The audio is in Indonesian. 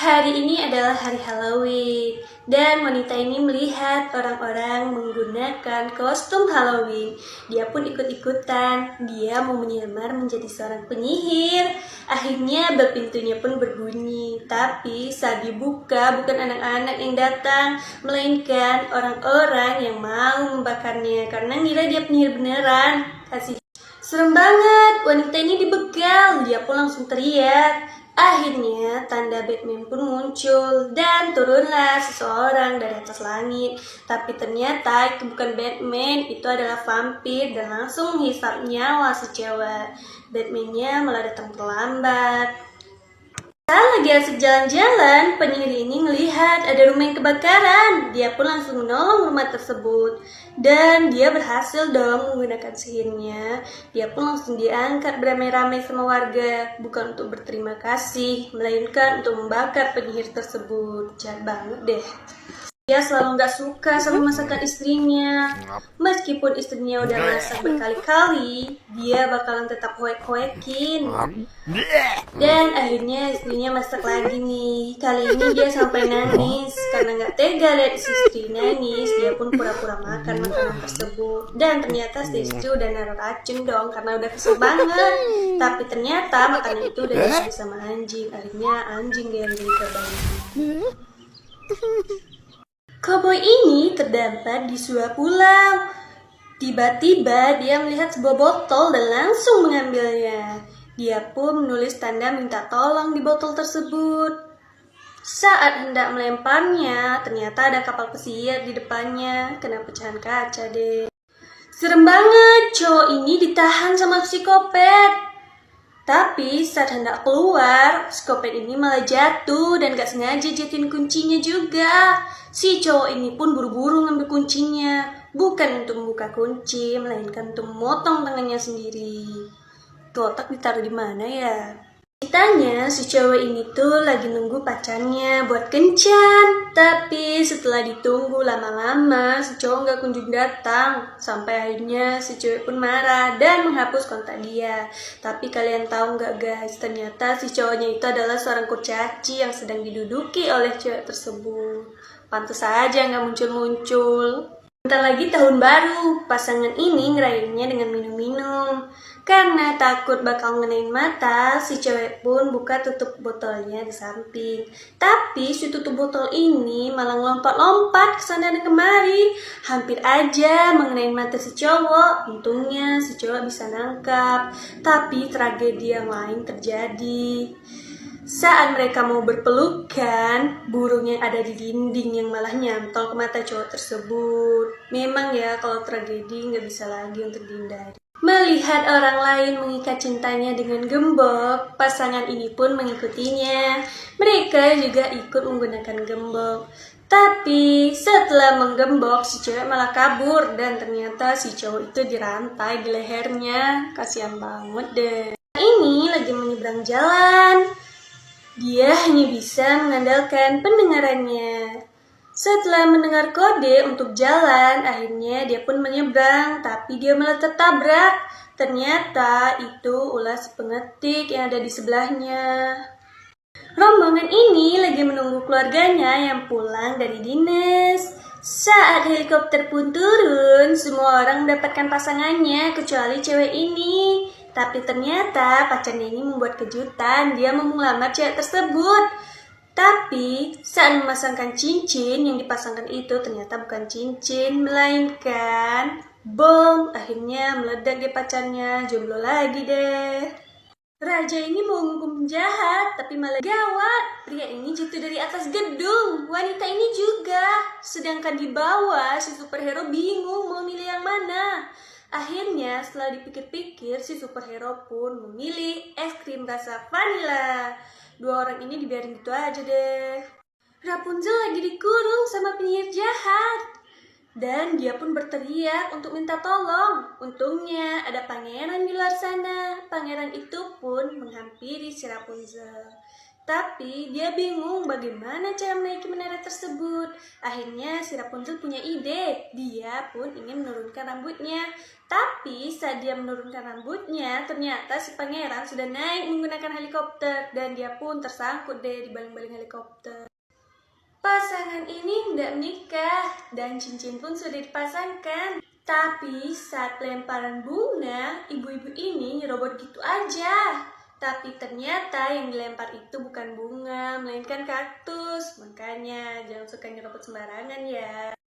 Hari ini adalah hari Halloween, dan wanita ini melihat orang-orang menggunakan kostum Halloween. Dia pun ikut-ikutan, dia mau menyamar menjadi seorang penyihir. Akhirnya bel pintunya pun berbunyi, tapi saat dibuka bukan anak-anak yang datang, melainkan orang-orang yang mau membakarnya karena ngira dia penyihir beneran. Serem banget, wanita ini dibegal, dia pun langsung teriak. Akhirnya tanda Batman pun muncul dan turunlah seseorang dari atas langit. Tapi ternyata itu bukan Batman, itu adalah vampir dan langsung menghisap nyawa si cewek. Batman-nya malah datang terlambat. Saat lagi asik jalan-jalan, penyihir ini melihat ada rumah yang kebakaran. Dia pun langsung menolong rumah tersebut. Dan dia berhasil dong menggunakan sihirnya. Dia pun langsung diangkat beramai-ramai sama warga. Bukan untuk berterima kasih, melainkan untuk membakar penyihir tersebut. Jahat banget deh. Dia selalu gak suka sama masakan istrinya. Meskipun istrinya udah masak berkali-kali, dia bakalan tetap hoek-hoekin. Dan akhirnya istrinya masak lagi nih. Kali ini dia sampai nangis. Karena gak tega lihat si istri nangis, dia pun pura-pura makan makanan tersebut. Dan ternyata si istri udah naruh racun dong, karena udah kesel banget. Tapi ternyata makanan itu udah dikasih sama anjing. Akhirnya anjing dia yang jadi korban. Koboi ini terdampar di sebuah pulau. Tiba-tiba dia melihat sebuah botol dan langsung mengambilnya. Dia pun menulis tanda minta tolong di botol tersebut. Saat hendak melemparnya, ternyata ada kapal pesiar di depannya. Kena pecahan kaca deh. Serem banget, cowok ini ditahan sama psikopat. Tapi saat hendak keluar, psikopat ini malah jatuh dan gak sengaja jatuhin kuncinya juga. Si cowok ini pun buru-buru ngambil kuncinya. Bukan untuk membuka kunci, melainkan untuk memotong tangannya sendiri. Kotak ditaruh di mana ya? Ceritanya si cewek ini tuh lagi nunggu pacarnya buat kencan. Tapi setelah ditunggu lama-lama si cowok gak kunjung datang. Sampai akhirnya si cewek pun marah dan menghapus kontak dia. Tapi kalian tahu gak guys, ternyata si cowoknya itu adalah seorang kurcaci yang sedang diduduki oleh cewek tersebut. Pantes aja gak muncul-muncul. Bentar lagi tahun baru, pasangan ini ngerayainnya dengan minum-minum. Karena takut bakal ngenain mata, si cewek pun buka tutup botolnya di samping. Tapi si tutup botol ini malah lompat-lompat ke sana dan kemari. Hampir aja mengenain mata si cowok. Untungnya si cowok bisa nangkap. Tapi tragedi yang lain terjadi. Saat mereka mau berpelukan, burung yang ada di dinding yang malah nyantol ke mata cowok tersebut. Memang ya, kalau tragedi nggak bisa lagi untuk dihindari. Melihat orang lain mengikat cintanya dengan gembok, pasangan ini pun mengikutinya. Mereka juga ikut menggunakan gembok. Tapi setelah menggembok, si cewek malah kabur. Dan ternyata si cowok itu dirantai di lehernya. Kasian banget deh. Ini lagi menyeberang jalan. Dia hanya bisa mengandalkan pendengarannya. Setelah mendengar kode untuk jalan, akhirnya dia pun menyeberang, tapi dia malah tertabrak. Ternyata itu ular si pengetik yang ada di sebelahnya. Rombongan ini lagi menunggu keluarganya yang pulang dari dinas. Saat helikopter pun turun, semua orang mendapatkan pasangannya kecuali cewek ini. Tapi ternyata pacarnya ini membuat kejutan, dia mau melamar cewek tersebut. Tapi saat memasangkan cincin, yang dipasangkan itu ternyata bukan cincin, melainkan bom. Akhirnya meledak di pacarnya, jomblo lagi deh. Raja ini mau menghukum penjahat, tapi malah gawat. Pria ini jatuh dari atas gedung, wanita ini juga. Sedangkan di bawah, si superhero bingung mau milih yang mana. Akhirnya setelah dipikir-pikir, si superhero pun memilih es krim rasa vanila. Dua orang ini dibiarin gitu aja deh. Rapunzel lagi dikurung sama penyihir jahat. Dan dia pun berteriak untuk minta tolong. Untungnya ada pangeran di luar sana. Pangeran itu pun menghampiri si Rapunzel. Tapi dia bingung bagaimana cara menaiki menara tersebut. Akhirnya si Rapunzel punya ide. Dia pun ingin menurunkan rambutnya. Tapi saat dia menurunkan rambutnya, ternyata si pangeran sudah naik menggunakan helikopter. Dan dia pun tersangkut deh di baling-baling helikopter. Pasangan ini hendak menikah dan cincin pun sudah dipasangkan. Tapi saat pelemparan bunga, ibu-ibu ini nyerobot gitu aja. Tapi ternyata yang dilempar itu bukan bunga, melainkan kaktus. Makanya jangan suka nyerobot sembarangan ya.